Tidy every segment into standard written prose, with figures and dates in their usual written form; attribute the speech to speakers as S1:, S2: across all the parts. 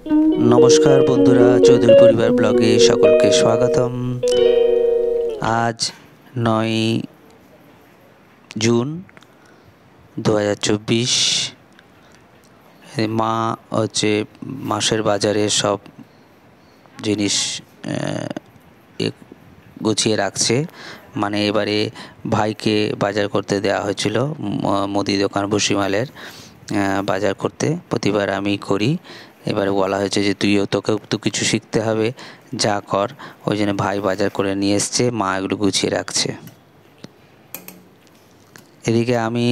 S1: নমস্কার বন্ধুরা, চৌধুরী পরিবার ব্লগে সকলকে স্বাগতম। আজ 9 জুন 2024। মা হচ্ছে মাসের বাজারে সব জিনিস গুছিয়ে রাখছে। মানে এবারে ভাইকে বাজার করতে দেওয়া হয়েছিল, মুদি দোকান ভুসিমালের বাজার করতে। প্রতিবার আমি করি, এবারে বলা হয়েছে যে তোকেও তো কিছু শিখতে হবে, যা কর। ওই জন্য ভাই বাজার করে নিয়ে এসছে, মা এগুলো গুছিয়ে রাখছে। এদিকে আমি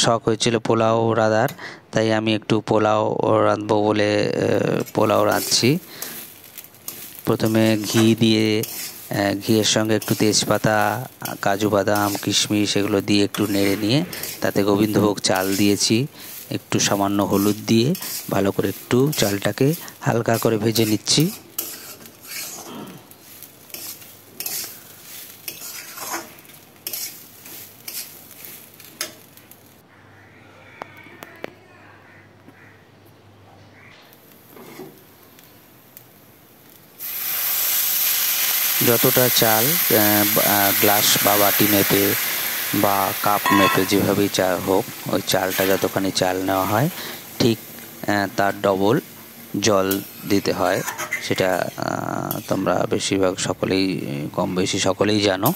S1: শখ হয়েছিল পোলাও রাঁধার, তাই আমি একটু পোলাও রাঁধবো বলে পোলাও রাঁধছি। প্রথমে ঘি দিয়ে, ঘিয়ের সঙ্গে একটু তেজপাতা, কাজু বাদাম, কিশমিশ এগুলো দিয়ে একটু নেড়ে নিয়ে তাতে গোবিন্দভোগ চাল দিয়েছি। একটু সামান্য হলুদ দিয়ে ভালো করে একটু চালটাকে হালকা করে ভেজে নিচ্ছি। যতটা চাল, গ্লাস বা বাটি মেপে বা কাপ মেপে যেভাবেই চাল হোক, ওই চালটা যতখানি চাল নেওয়া হয় ঠিক তার ডবল জল দিতে হয়। সেটা তোমরা বেশিরভাগ সকলেই, কম বেশি সকলেই জানো।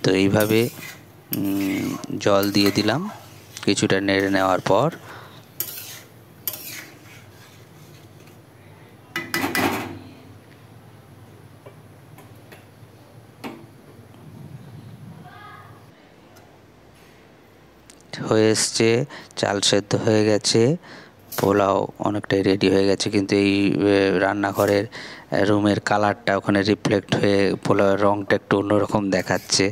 S1: তো এইভাবে জল দিয়ে দিলাম। কিছুটা নেড়ে নেওয়ার পর হয়ে এসছে, চাল সেদ্ধ হয়ে গেছে, পোলাও অনেকটাই রেডি হয়ে গেছে। কিন্তু এই রান্নাঘরের রুমের কালারটা ওখানে রিফ্লেক্ট হয়ে পোলাওয়ের রঙটা একটু অন্যরকম দেখাচ্ছে।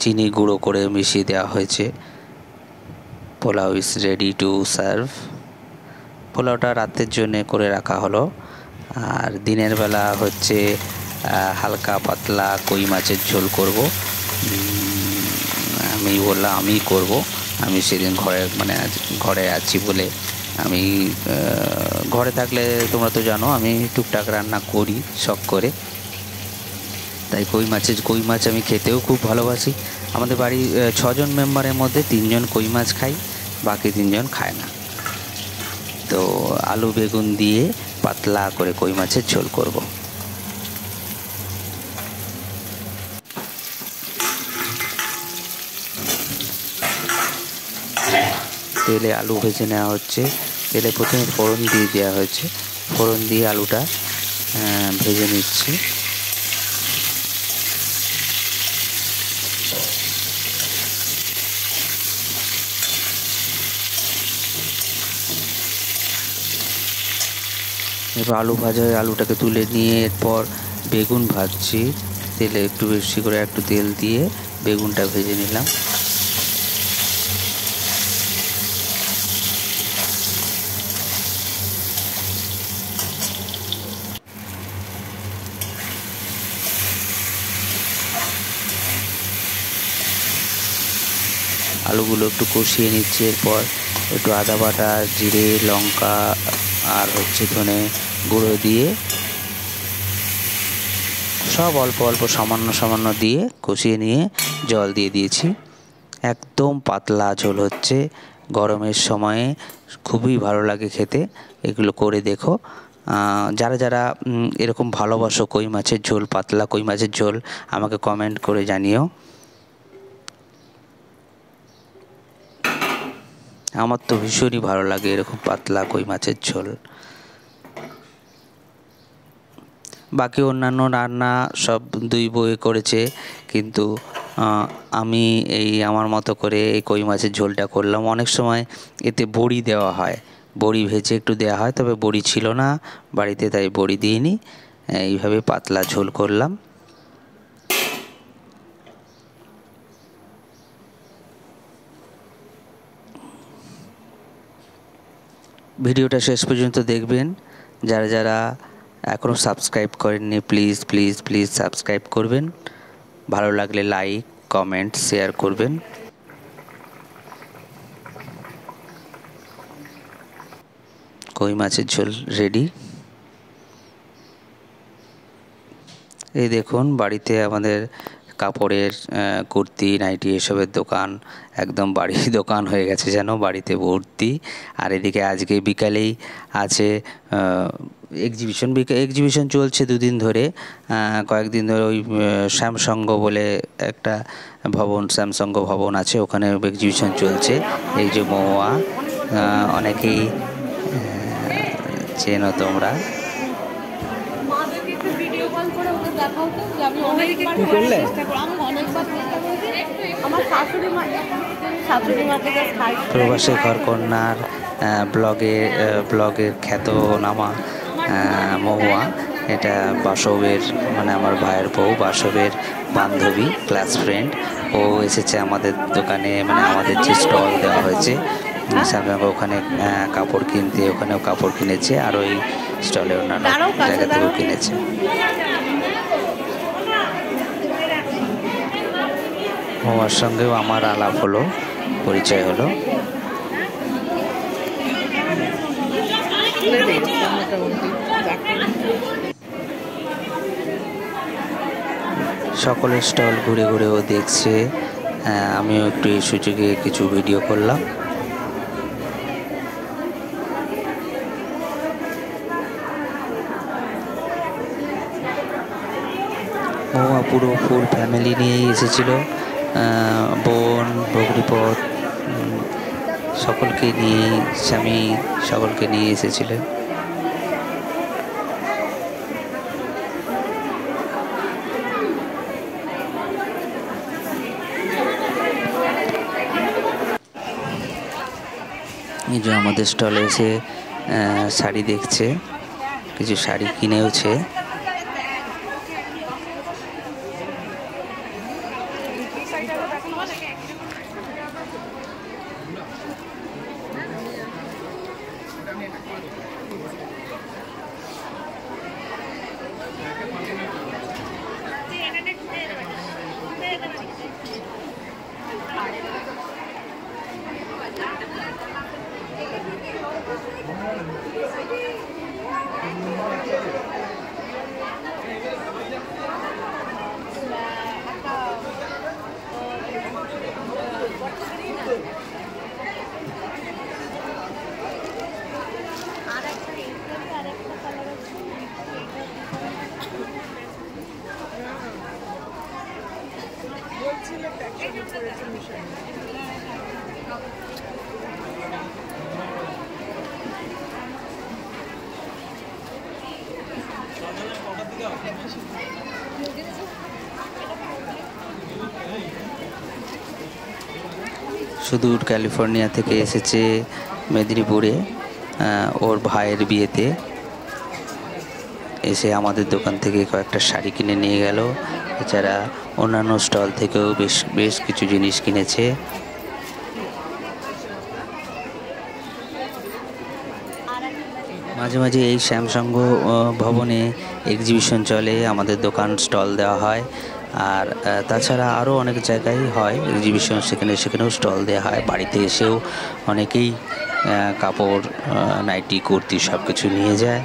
S1: চিনি গুঁড়ো করে মিশিয়ে দেওয়া হয়েছে। Pulao is ready to serve. পোলাওটা রাতের জন্য করে রাখা হলো। আর দিনের বেলা হচ্ছে হালকা পাতলা কই মাছের ঝোল করব। আমি বললাম আমি করব, আমি সেদিন ঘরে আছি বলে। আমি ঘরে থাকলে তোমরা তো জানো আমি টুকটাক রান্না করি শখ করে। তাই কই মাছ আমি খেতেও খুব ভালোবাসি। আমাদের বাড়ির 6 জন মেম্বারের মধ্যে 3 জন কই মাছ খাই, বাকি 3 জন খায় না। তো আলু বেগুন দিয়ে পাতলা করে কই মাছের ঝোল করব। তেলে আলু ভেজে নেওয়া হচ্ছে। তেলে প্রথমে ফোড়ন দিয়ে দেওয়া হয়েছে, ফোড়ন দিয়ে আলুটা ভেজে নিচ্ছি। এবার আলু ভাজা হয়ে আলুটাকে তুলে নিয়ে এরপর বেগুন ভাজছি। তেলে একটু বেশি করে একটু তেল দিয়ে বেগুনটা ভেজে নিলাম। আলুগুলো একটু কষিয়ে নিচ্ছি। এরপর একটু আদা বাটা, জিরে, লঙ্কা আর ধনে গুঁড়ো দিয়ে সব অল্প অল্প সামান্য দিয়ে কষিয়ে নিয়ে জল দিয়ে দিয়েছি। একদম পাতলা ঝোল হচ্ছে। গরমের সময়ে খুবই ভালো লাগে খেতে। এগুলো করে দেখো। যারা যারা এরকম ভালোবাসো কই মাছের ঝোল, পাতলা কই মাছের ঝোল, আমাকে কমেন্ট করে জানিও। আমার তো ভীষণই ভালো লাগে এরকম পাতলা কই মাছের ঝোল। বাকি অন্যান্য রান্না সব দুই বউয়ে করেছে, কিন্তু আমি আমার মতো করে এই কই মাছের ঝোলটা করলাম। অনেক সময় এতে বড়ি দেওয়া হয়, বড়ি ভেজে একটু দেওয়া হয়, তবে বড়ি ছিল না বাড়িতে, তাই বড়ি দিইনি। এইভাবে পাতলা ঝোল করলাম। ভিডিওটা শেষ পর্যন্ত দেখবেন। যারা যারা এখনও সাবস্ক্রাইব করেননি প্লিজ প্লিজ প্লিজ সাবস্ক্রাইব করবেন। ভালো লাগলে লাইক, কমেন্ট শেয়ার করবেন। কই মাছের ঝোল রেডি। এই দেখুন বাড়িতে আমাদের কাপড়ের কুর্তি, নাইটি এসবের দোকান, একদম বাড়ির দোকান হয়ে গেছে যেন, বাড়িতে ভর্তি। আর এদিকে আজকে বিকালেই আছে এক্সিবিশন চলছে দুদিন ধরে, কয়েকদিন ধরে। ওই শ্যামসঙ্গ বলে একটা ভবন, শ্যামসঙ্গ ভবন আছে, ওখানে এক্সিবিশন চলছে। এই যে মহুয়া, অনেকেই চেনো তোমরা। প্রবাসী ঘরকন্যার ব্লগের খ্যাতনামা মহুয়া, এটা বাসবের, মানে আমার ভাইয়ের বউ, বাসবের বান্ধবী, ক্লাস ফ্রেন্ড। ও এসেছে আমাদের দোকানে, মানে আমাদের যে স্টল দেওয়া হয়েছে ওখানে কাপড় কিনতে। ওখানেও কাপড় কিনেছে, আর ওই স্টলে অন্যান্য জায়গা থেকেও কিনেছে। মহুয়ার সঙ্গেও আমার আলাপ হলো, পরিচয় হলো। সকলের স্টল ঘুরে ঘুরেও দেখছে, আমিও একটু এই সুযোগে কিছু ভিডিও করলাম। মহুয়া পুরো ফুল ফ্যামিলি নিয়েই এসেছিল, বোন, ভগ্নিপথ, সকলকে নিয়ে, স্বামী, সকলকে নিয়ে এসেছিলেন। এই যে আমাদের স্টলে এসে শাড়ি দেখছে, কিছু শাড়ি কিনেওছে। সুদূর ক্যালিফোর্নিয়া থেকে এসেছে মেদিনীপুরে ওর ভাইয়ের বিয়েতে, এসে আমাদের দোকান থেকে কয়েকটা শাড়ি কিনে নিয়ে গেল। এছাড়া অন্যান্য স্টল থেকেও বেশ কিছু জিনিস কিনেছে। মাঝে মাঝে এই শ্যামসঙ্গ ভবনে এক্সিবিশন চলে, আমাদের দোকান স্টল দেওয়া হয়। আর তাছাড়া আরও অনেক জায়গায় হয় এক্সিবিশন, সেখানেও স্টল দেওয়া হয়। বাড়িতে এসেও অনেকেই কাপড়, নাইটি, কুর্তি সব কিছু নিয়ে যায়।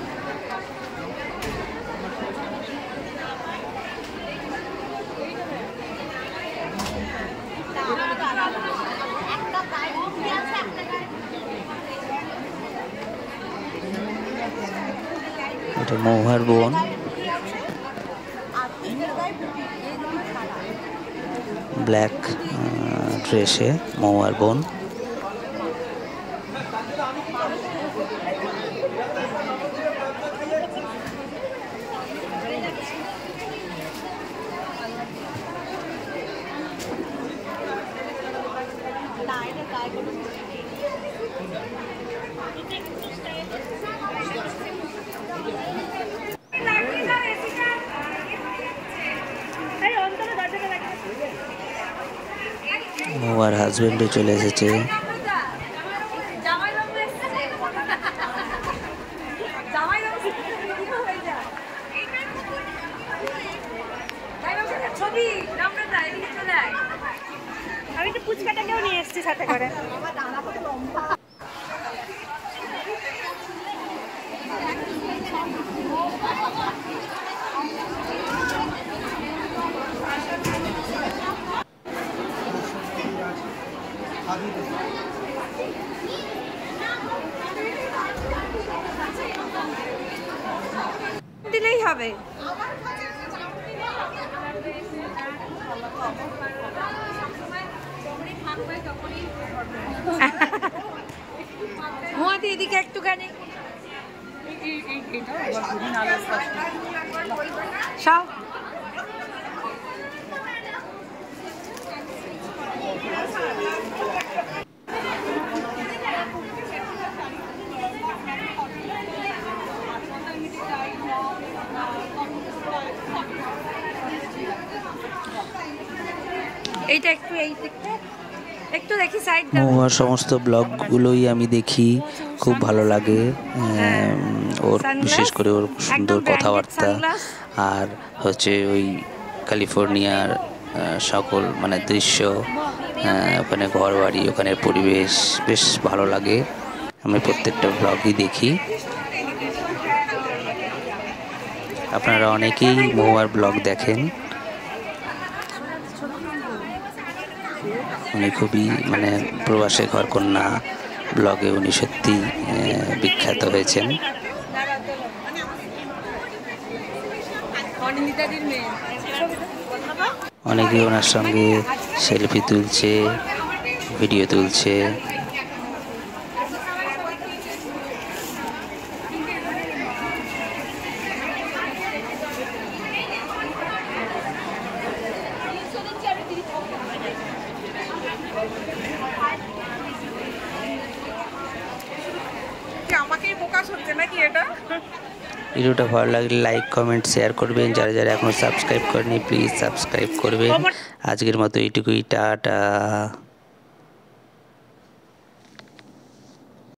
S1: এটা মহুয়ার বোন, ব্ল্যাক ড্রেসে মহুয়ার বোন। মহুয়ার হাজবেন্ডও চলে এসেছে।
S2: ছবি যাচ্ছি সাথে করে। দিলেই হবে। মোয়াদি এদিকে একটুখানি সব এইটা একটু এই দিকটা একটু দেখি সাইড দাও।
S1: মহুয়ার সমস্ত ব্লগগুলোই আমি দেখি, খুব ভালো লাগে। ওর বিশেষ করে ওর সুন্দর কথাবার্তা আর হচ্ছে ওই ক্যালিফোর্নিয়ার সকল মানে দৃশ্য, ওখানে ঘর বাড়ি, ওখানের পরিবেশ বেশ ভালো লাগে। আমি প্রত্যেকটা ব্লগই দেখি। আপনারা অনেকেই মহুয়ার ব্লগ দেখেন। উনি খুবই মানে প্রবাসে ঘরকন্যা ব্লগে উনি সত্যি বিখ্যাত হয়েছেন। অনেকেই ওনার সঙ্গে সেলফি তুলছে, ভিডিও তুলছে। ভিডিওটা ভালো লাগলে লাইক কমেন্ট শেয়ার করবেন। যারা যারা এখনো সাবস্ক্রাইব করেনি প্লিজ সাবস্ক্রাইব করবেন। আজকের মতো এইটুকুই, টাটা।